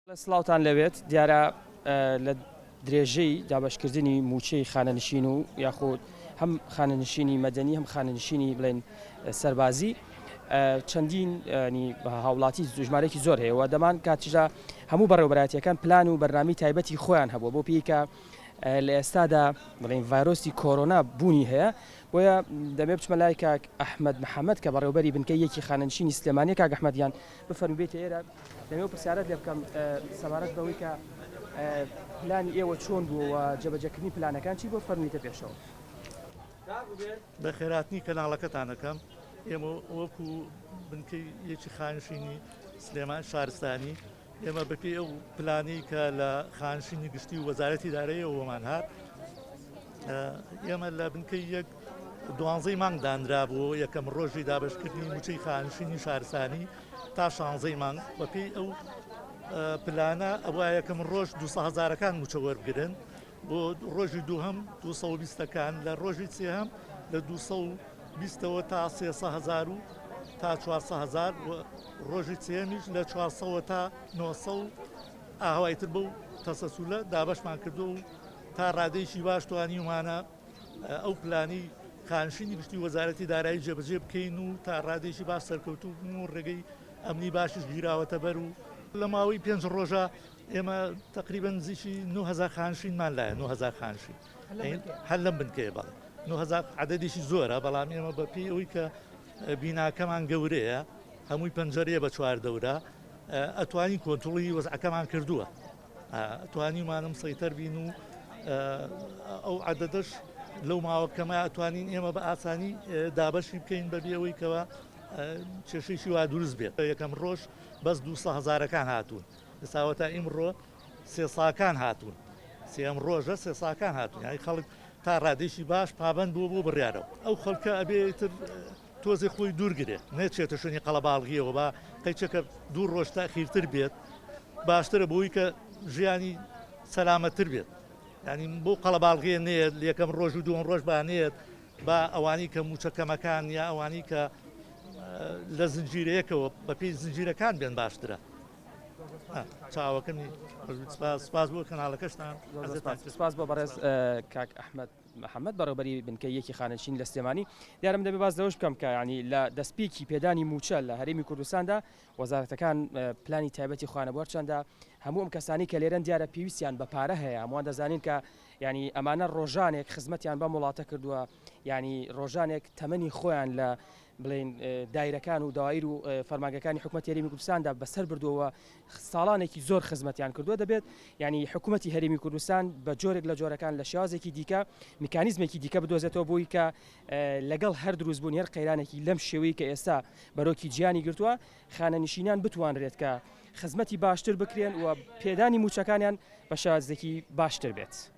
سڵاوتان لەوێت دیارە لە درێژەی دابشکردنی موچەی خانەنشین و یاخود هەم خانەنشینی مەدەنی هەم خانەنشینی بڵێن سەربازی چەندین هاوڵاتی ژمارەی زۆر هەیە و دەمان کاتیژا هەموو بەڕێوەبەراتیەکان پلان و بەرنامی تایبەتی خۆیان هەبوو بۆ پێیکە لە ئێستادا بڵێن ڤایرۆسی کۆرۆنا بوونی هەیە بۆیە دەبێت بچمە لای کاک ئەحمەد محەممەد کە بەڕێوبەری بنکەی یەکی خانەنشینی سلێمانی کاک ئەحمەدیان بفەرموبێتە ئێرە دەمێ پرسیارەت لێ بکەم سەبارەت بەوەی کە پلانی ئێوە چۆن بوو و جێبەجێکردنی پلانەکان چی بۆ فەرموویتە پێشەوە بە خێراتنی کەناڵەکەتانەکەم ئێمە وەکو بنکەی یەکی خانشینی سلێمان شارستانی ئێمە بەپێ ئەو پلانی کە لە خانشینی گشتی و وەزارەتی دارەیەوەمان هات ئێمە لە بنکەی یەک 12 مانگ دانرا بوو یەکەم ڕۆژی دابشکردنی موچەی خانشینی شارستانی تا 16 مانگ بەپێی ئەو پلانە ئەوە یەکەم ڕۆژ 200,000 موچە وەرگرن بۆ ڕۆژی دووهەم 220ەکان لە ڕۆژی سێهەم لە 220ەوە تا 300,000 و تا 400,000 ڕۆژی سێمیش لە 400 تا 900 ئاهوایتر بەو تەسەسولە دابشمان کردو و تا ڕادێکی باش توانیمانە ئەو پلانی خانشینی گشتی وەزارەتی دارایی جێبەجێ بکەین و تا ڕادێکی باش سەرکەوتو و ڕێگەی ئەمنی باشش گیراوەتە بەر و لە ماوەی 5 ڕۆژە ئێمە تقریبا نزیکی 9,000 خانشینمان لایە 9,000 خانشین هەر لەم بنکەیە بەڵێ 9,000 عەدەدێکی زۆرە بەڵام ئێمە بەپێی ئەوەی کە بیناکەمان گەورەیە هەمووی پەنجەرەیە بە 4 دەورە ئەتوانین کۆنتڕۆڵی وەزعەکەمان کردووە ئەتوانیمانم سەیتەر بین و ئەو عەدەدەش لەو ماوەکەمە ئەتوانین ئێمە بە ئاسانی دابەشی بکەین بەبێ ئەوەی کەوە کێشەیەکی وا دروست بێت یەکەم ڕۆژ بەس 200,000 هاتوون ئێستاوەتا ئیمڕۆ 300 هاتوون سێم ڕۆژە 300 هاتوون یانی خەڵک تا ڕادێکی باش پابەند بۆ بڕیارەوە ئەو خەڵکە ئەبێتر تۆزی خۆی دوورگرێت نێچێتە شوێنی قەڵەباڵغیەوە بە قەیچەکە 2 ڕۆژ تاخیرتر بێت باشترە بۆی کە ژیانی سەلامەتر بێت ینی بۆ قەڵەباڵغیە نێت یەکەم ڕۆژ و دووەم ڕۆژ بانێت با ئەوانی کە موچەکەمەکان یا ئەوانی کە لە زنجیرەیەکەوە بەپێی زنجیرەکان بێن باشترە چاوەکەنی سپاس بۆ کەناڵەکەشتان سپاس بۆ بەڕێز کاک ئەحمەد محەممەد بەڕێوبەری بنکەی یەکی خانەنشین لە سلێمانی دیارم دەبێ باز دەوش بکەم کە ینی لە دەستپێکی پێدانی موچە لە هەرێمی کوردستاندا وەزارەتەکان پلانی تایبەتی خوانەبوار چەندە هەموو ئەم کەسانی کە لێرەن دیارە پێویستیان بە پارە هەیە هەمووان دەزانین کە ینی ئەمانە ڕۆژانێک خزمەتیان بە وڵاتە کردووە ینی ڕۆژانێک تەمەنی خۆیان لە بڵێن دایرەکان و دایر و فەرمانگەکانی حکوومەت هەرێمی کوردستاندا بەسەر بردووە ساڵانێکی زۆر خزمەتیان کردووە دەبێت ینی حکوومەتی هەرێمی کوردستان بە جۆرێک لە جۆرەکان لە شێوازێکی دیکە میکانیزمێکی دیکە بدۆزێتەوە بۆی کە لەگەڵ هەر دروستبوون هەر قەیرانێکی لەم شێوەیە کە ئێستا بەرۆکی گیانی گرتووە خانەنشینان بتوانرێت کە خزمەتی باشتر بکرێن و پێدانی موچەکانیان بە شێوازێکی باشتر بێت.